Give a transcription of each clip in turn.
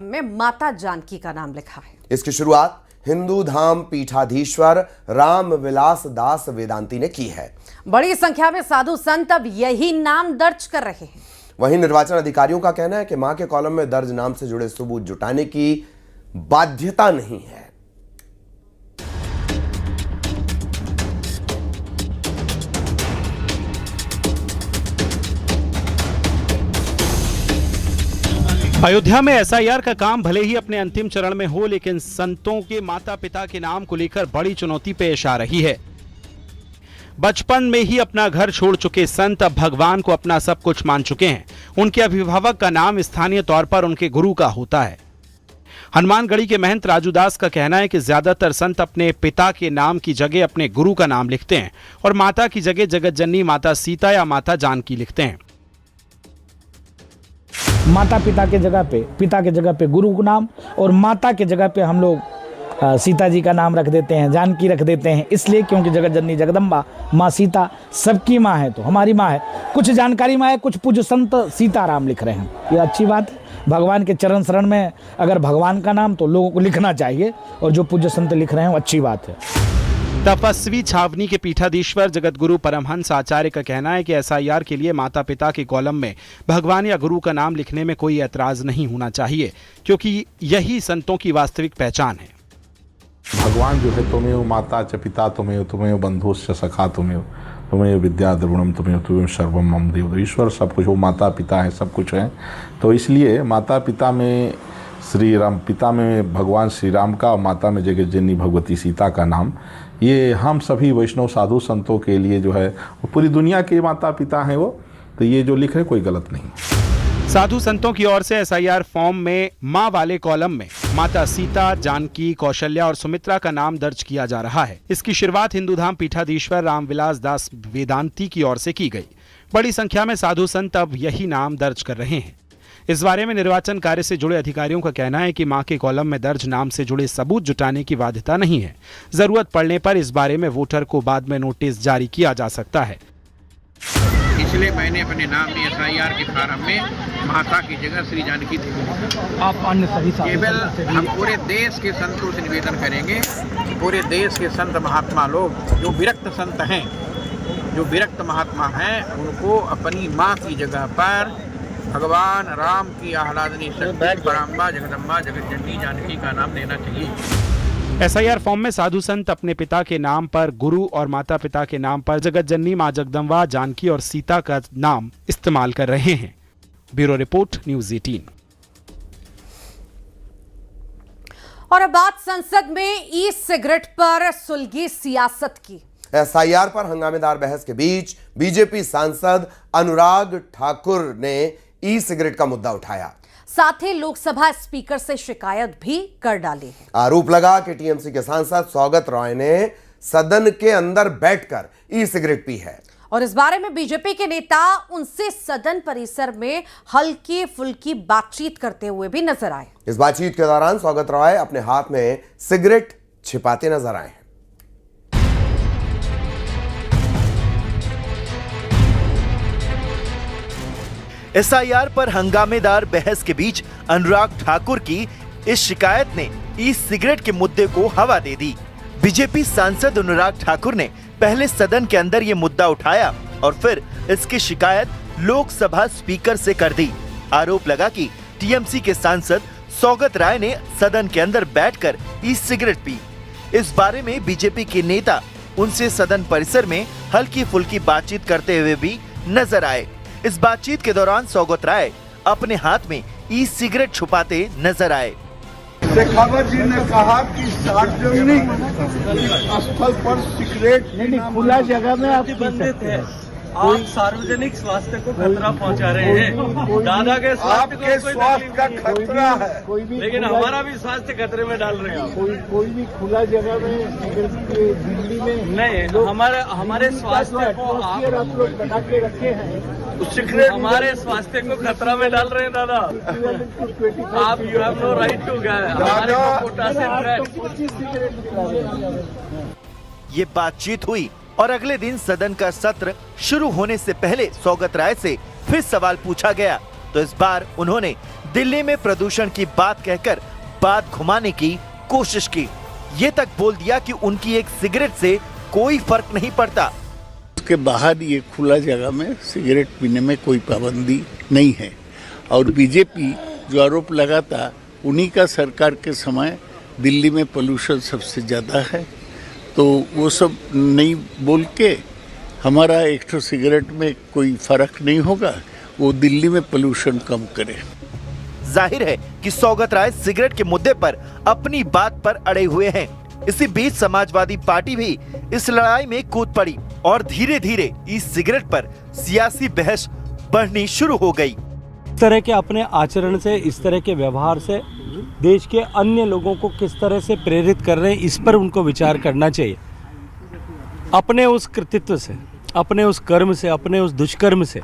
में माता जानकी का नाम लिखा है। इसकी शुरुआत हिंदू धाम पीठाधीश्वर राम विलास दास वेदांती ने की है। बड़ी संख्या में साधु संत अब यही नाम दर्ज कर रहे हैं। वहीं निर्वाचन अधिकारियों का कहना है कि मां के कॉलम में दर्ज नाम से जुड़े सबूत जुटाने की बाध्यता नहीं है। अयोध्या में एसआईआर का काम भले ही अपने अंतिम चरण में हो, लेकिन संतों के माता पिता के नाम को लेकर बड़ी चुनौती पेश आ रही है। बचपन में ही अपना घर छोड़ चुके संत अब भगवान को अपना सब कुछ मान चुके हैं। उनके अभिभावक का नाम स्थानीय तौर पर उनके गुरु का होता है। हनुमानगढ़ी के महंत राजू दास का कहना है कि ज्यादातर संत अपने पिता के नाम की जगह अपने गुरु का नाम लिखते हैं और माता की जगह जगत जननी माता सीता या माता जानकी लिखते हैं। माता पिता के जगह पे गुरु का नाम और माता के जगह पे हम लोग सीता जी का नाम रख देते हैं, जानकी रख देते हैं, इसलिए क्योंकि जगत जननी जगदम्बा माँ सीता सबकी माँ है, तो हमारी माँ है। कुछ जानकारी माँ है, कुछ पूज्य संत सीताराम लिख रहे हैं, ये अच्छी बात है। भगवान के चरण शरण में अगर भगवान का नाम तो लोगों को लिखना चाहिए, और जो पूज्य संत लिख रहे हैं वो अच्छी बात है। तपस्वी छावनी के पीठाधीश्वर जगतगुरु परमहंस आचार्य का कहना है कि एसआईआर के लिए माता पिता के कॉलम में भगवान या गुरु का नाम लिखने में कोई ऐतराज नहीं होना चाहिए, क्योंकि यही संतों की वास्तविक पहचान है। भगवान जो है तुमेव माता च पिता तुमेव बंधुश्च सखा तुमेव विद्या द्रविणम तुमेव सर्वम मम देव। ईश्वर सब कुछ, वो माता पिता है, सब कुछ है। तो इसलिए माता पिता में श्री राम, पिता में भगवान श्री राम का और माता में जगत जननी भगवती सीता का नाम, ये हम सभी वैष्णव साधु संतों के लिए जो है वो पूरी दुनिया के माता पिता हैं वो, तो ये जो लिख रहे कोई गलत नहीं। साधु संतों की ओर से एसआईआर फॉर्म में मां वाले कॉलम में माता सीता, जानकी, कौशल्या और सुमित्रा का नाम दर्ज किया जा रहा है। इसकी शुरुआत हिंदू धाम पीठाधीश्वर रामविलास दास वेदांती की ओर से की गई। बड़ी संख्या में साधु संत अब यही नाम दर्ज कर रहे हैं। इस बारे में निर्वाचन कार्य से जुड़े अधिकारियों का कहना है कि मां के कॉलम में दर्ज नाम से जुड़े सबूत जुटाने की बाध्यता नहीं है। जरूरत पड़ने पर इस बारे में वोटर को बाद में नोटिस जारी किया जा सकता है। इसलिए मैंने अपने नाम में एसआईआर के फार्म में माता की जगह श्री जानकी थी। आप अन्य सभी केवल हम पूरे देश के संतों से निवेदन करेंगे, पूरे देश के संत महात्मा लोग जो विरक्त संत हैं, जो विरक्त महात्मा हैं, उनको अपनी माँ की जगह पर भगवान राम की आह्लादनी शक्ति पराम्बा जगदम्बा जगत जननी जानकी का नाम देना चाहिए। एसआईआर फॉर्म में साधु संत अपने पिता के नाम पर गुरु और माता पिता के नाम पर जगत जननी मां जगदम्बा, जानकी और सीता का नाम इस्तेमाल कर रहे हैं। Bureau report, news 18। और अब बात संसद में ई सिगरेट पर सुलगी सियासत की। एसआईआर पर हंगामेदार बहस के बीच बीजेपी सांसद अनुराग ठाकुर ने ई सिगरेट का मुद्दा उठाया। साथ ही लोकसभा स्पीकर से शिकायत भी कर डाली है। आरोप लगा कि टीएमसी के सांसद सौगत रॉय ने सदन के अंदर बैठकर ई सिगरेट पी है, और इस बारे में बीजेपी के नेता उनसे सदन परिसर में हल्की फुल्की बातचीत करते हुए भी नजर आए। इस बातचीत के दौरान सौगत रॉय अपने हाथ में सिगरेट छिपाते नजर आए हैं। एसआईआर पर हंगामेदार बहस के बीच अनुराग ठाकुर की इस शिकायत ने ई सिगरेट के मुद्दे को हवा दे दी। बीजेपी सांसद अनुराग ठाकुर ने पहले सदन के अंदर ये मुद्दा उठाया और फिर इसकी शिकायत लोकसभा स्पीकर से कर दी। आरोप लगा कि टीएमसी के सांसद सौगत राय ने सदन के अंदर बैठकर ई सिगरेट पी। इस बारे में बीजेपी के नेता उनसे सदन परिसर में हल्की फुल्की बातचीत करते हुए भी नजर आए। इस बातचीत के दौरान सौगत राय अपने हाथ में ई सिगरेट छुपाते नजर आए। शेखावत जी ने कहा कि सार्वजनिक स्थल पर सिगरेट खुला जगह में आप प्रतिबंधित है। आप सार्वजनिक स्वास्थ्य को खतरा पहुंचा रहे हैं। दादा के आपके स्वास्थ्य का खतरा है, लेकिन हमारा भी स्वास्थ्य खतरे में डाल रहे हैं। कोई भी खुला जगह में दिल्ली में नहीं, हमारे स्वास्थ्य को आप लोग बना के रखे हैं, सिगरेट हमारे स्वास्थ्य को खतरा में डाल रहे हैं। दादा आप you have no right to हमारे कोटा से। ये बातचीत हुई और अगले दिन सदन का सत्र शुरू होने से पहले सौगत राय से फिर सवाल पूछा गया, तो इस बार उन्होंने दिल्ली में प्रदूषण की बात कहकर बात घुमाने की कोशिश की। ये तक बोल दिया कि उनकी एक सिगरेट से कोई फर्क नहीं पड़ता। उसके बाहर ये खुला जगह में सिगरेट पीने में कोई पाबंदी नहीं है। और बीजेपी जो आरोप लगाता, उन्हीं का सरकार के समय दिल्ली में पोल्यूशन सबसे ज़्यादा है, तो वो सब नहीं बोल के हमारा एक तो सिगरेट में कोई फर्क नहीं होगा, वो दिल्ली में पोल्यूशन कम करे। जाहिर है कि सौगत राय सिगरेट के मुद्दे पर अपनी बात पर अड़े हुए हैं। इसी बीच समाजवादी पार्टी भी इस लड़ाई में कूद पड़ी और धीरे धीरे ई सिगरेट पर सियासी बहस बढ़नी शुरू हो गई। इस तरह के अपने आचरण से, इस तरह के व्यवहार से देश के अन्य लोगों को किस तरह से प्रेरित कर रहे हैं, इस पर उनको विचार करना चाहिए। अपने उस कृतित्व से, अपने उस कर्म से, अपने उस दुष्कर्म से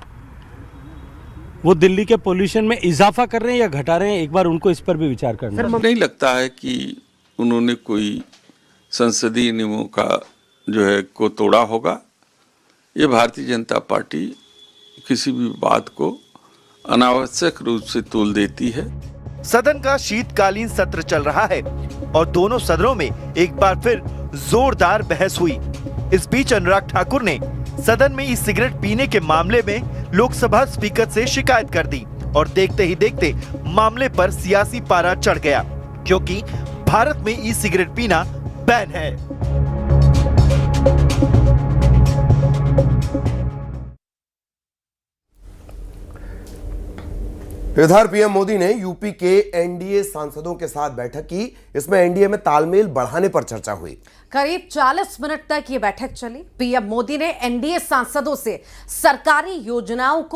वो दिल्ली के पोल्यूशन में इजाफा कर रहे हैं या घटा रहे हैं, एक बार उनको इस पर भी विचार करना चाहिए। नहीं लगता है कि उन्होंने कोई संसदीय नियमों का जो है को तोड़ा होगा। ये भारतीय जनता पार्टी किसी भी बात को अनावश्यक रूप से तोल देती है। सदन का शीतकालीन सत्र चल रहा है और दोनों सदनों में एक बार फिर जोरदार बहस हुई। इस बीच अनुराग ठाकुर ने सदन में ई सिगरेट पीने के मामले में लोकसभा स्पीकर से शिकायत कर दी और देखते ही देखते मामले पर सियासी पारा चढ़ गया, क्योंकि भारत में ई सिगरेट पीना बैन है। इधर पीएम मोदी ने यूपी के एनडीए सांसदों के साथ बैठक की। इसमें एनडीए में तालमेल बढ़ाने पर चर्चा हुई। करीब 40 मिनट तक ये बैठक चली। पीएम मोदी ने एनडीए सांसदों से सरकारी योजनाओं को